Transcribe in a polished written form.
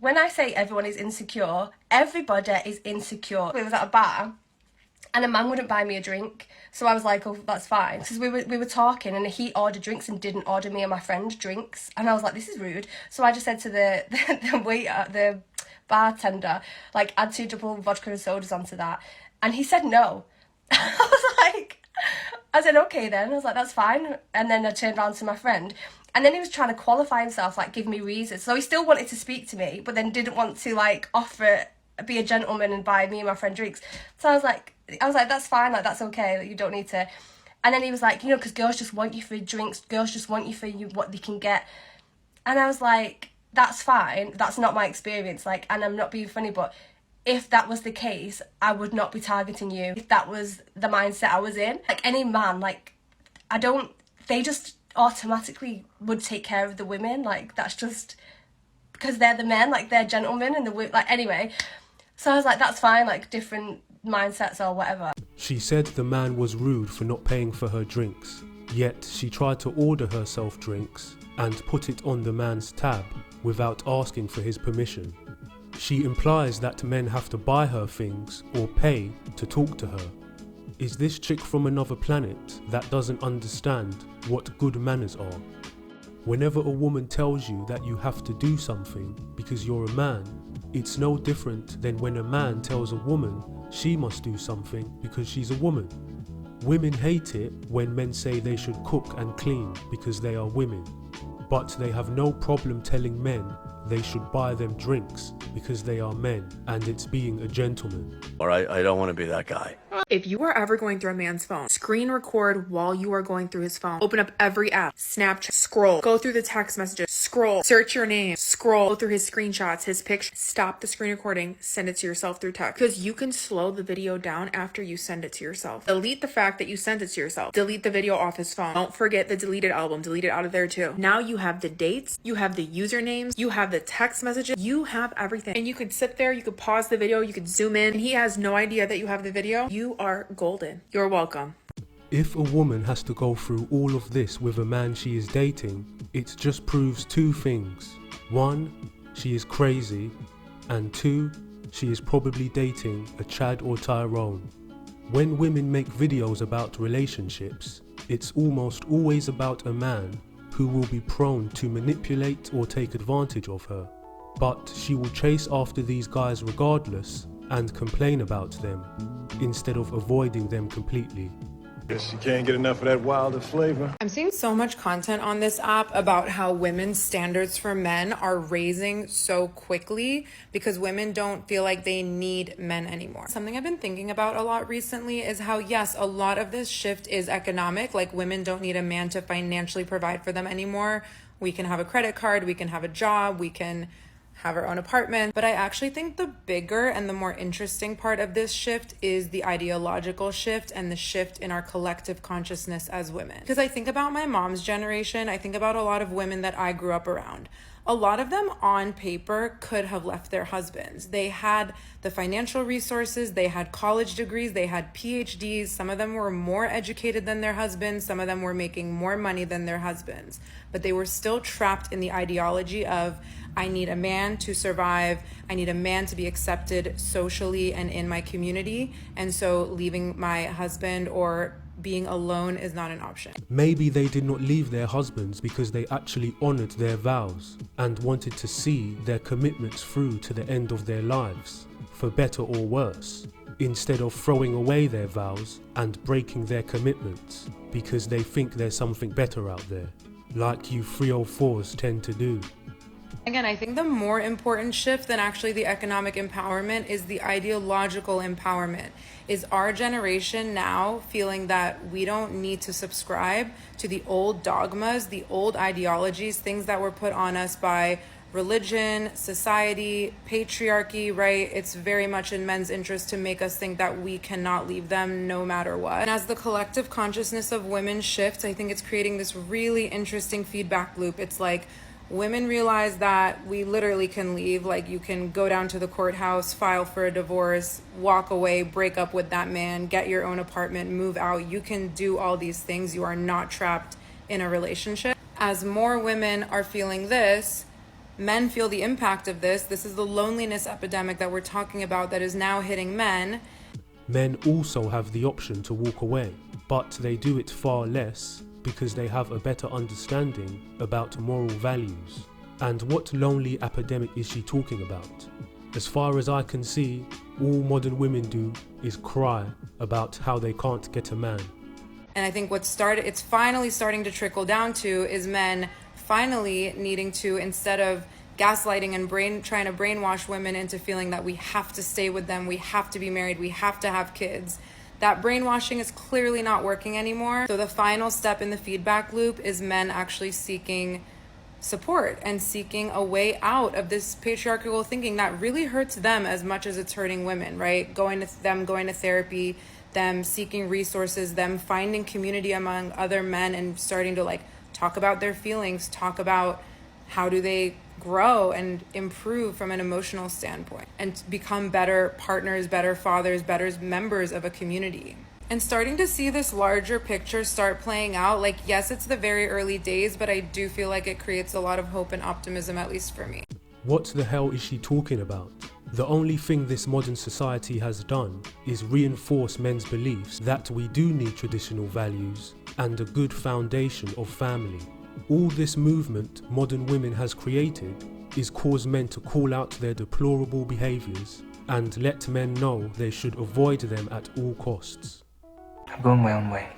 when I say everyone is insecure, everybody is insecure. We was at a bar and a man wouldn't buy me a drink. So I was like, oh, that's fine. Because we were talking and he ordered drinks and didn't order me and my friend drinks. And I was like, this is rude. So I just said to the waiter, the bartender, like, add 2 double vodka and sodas onto that. And he said no. I said, okay then. I was like, that's fine. And then I turned around to my friend. And then he was trying to qualify himself, like, give me reasons. So he still wanted to speak to me, but then didn't want to, like, be a gentleman and buy me and my friend drinks. So I was like, that's fine, like, that's okay, like, you don't need to. And then he was like, because girls just want you for drinks, girls just want you for what they can get. And I was like, that's fine, that's not my experience, like, and I'm not being funny, but if that was the case, I would not be targeting you. If that was the mindset I was in, like, any man, like, they just automatically would take care of the women, like, that's just because they're the men, like, they're gentlemen, and like, anyway. So I was like, that's fine, like, different mindsets or whatever. She said the man was rude for not paying for her drinks, yet she tried to order herself drinks and put it on the man's tab without asking for his permission. She implies that men have to buy her things or pay to talk to her. Is this chick from another planet that doesn't understand what good manners are? Whenever a woman tells you that you have to do something because you're a man, it's no different than when a man tells a woman she must do something because she's a woman. Women hate it when men say they should cook and clean because they are women, but they have no problem telling men they should buy them drinks because they are men and it's being a gentleman. Or I don't want to be that guy. If you are ever going through a man's phone, screen record while you are going through his phone. Open up every app, Snapchat, scroll, go through the text messages, scroll, search your name, scroll, go through his screenshots, his pictures, stop the screen recording, send it to yourself through text. Because you can slow the video down after you send it to yourself. Delete the fact that you sent it to yourself. Delete the video off his phone. Don't forget the deleted album, delete it out of there too. Now you have the dates, you have the usernames, you have the text messages, you have everything. And you could sit there, you could pause the video, you could zoom in, and he has no idea that you have the video. You are golden. You're welcome. If a woman has to go through all of this with a man she is dating, it just proves 2 things. 1, she is crazy, and 2, she is probably dating a Chad or Tyrone. When women make videos about relationships, it's almost always about a man who will be prone to manipulate or take advantage of her. But she will chase after these guys regardless and complain about them, instead of avoiding them completely. Guess you can't get enough of that wilder flavor. I'm seeing so much content on this app about how women's standards for men are raising so quickly because women don't feel like they need men anymore. Something I've been thinking about a lot recently is how, yes, a lot of this shift is economic, like women don't need a man to financially provide for them anymore. We can have a credit card, we can have a job, we can have our own apartment. But I actually think the bigger and the more interesting part of this shift is the ideological shift and the shift in our collective consciousness as women. Because I think about my mom's generation, I think about a lot of women that I grew up around. A lot of them on paper could have left their husbands. They had the financial resources, they had college degrees, they had PhDs. Some of them were more educated than their husbands. Some of them were making more money than their husbands. But they were still trapped in the ideology of, I need a man to survive. I need a man to be accepted socially and in my community. And so leaving my husband or being alone is not an option. Maybe they did not leave their husbands because they actually honored their vows and wanted to see their commitments through to the end of their lives, for better or worse, instead of throwing away their vows and breaking their commitments because they think there's something better out there, like you 304s tend to do. Again, I think the more important shift than actually the economic empowerment is the ideological empowerment. Is our generation now feeling that we don't need to subscribe to the old dogmas, the old ideologies, things that were put on us by religion, society, patriarchy, right? It's very much in men's interest to make us think that we cannot leave them no matter what. And as the collective consciousness of women shifts, I think it's creating this really interesting feedback loop. It's like, women realize that we literally can leave. Like, you can go down to the courthouse, file for a divorce, walk away, break up with that man, get your own apartment, move out. You can do all these things. You are not trapped in a relationship. As more women are feeling this, Men feel the impact of this. This is the loneliness epidemic that we're talking about that is now hitting men. Men also have the option to walk away, but they do it far less because they have a better understanding about moral values. And what lonely epidemic is she talking about? As far as I can see, all modern women do is cry about how they can't get a man. And I think it's finally starting to trickle down to is men finally needing to, instead of gaslighting and trying to brainwash women into feeling that we have to stay with them, we have to be married, we have to have kids. That brainwashing is clearly not working anymore. So the final step in the feedback loop is men actually seeking support and seeking a way out of this patriarchal thinking that really hurts them as much as it's hurting women, right? Going to therapy, them seeking resources, them finding community among other men and starting to like talk about their feelings, talk about how do they grow and improve from an emotional standpoint and become better partners, better fathers, better members of a community. And starting to see this larger picture start playing out, like, yes, it's the very early days, but I do feel like it creates a lot of hope and optimism, at least for me. What the hell is she talking about? The only thing this modern society has done is reinforce men's beliefs that we do need traditional values and a good foundation of family. All this movement modern women has created is cause men to call out their deplorable behaviours and let men know they should avoid them at all costs. I'm going my own way.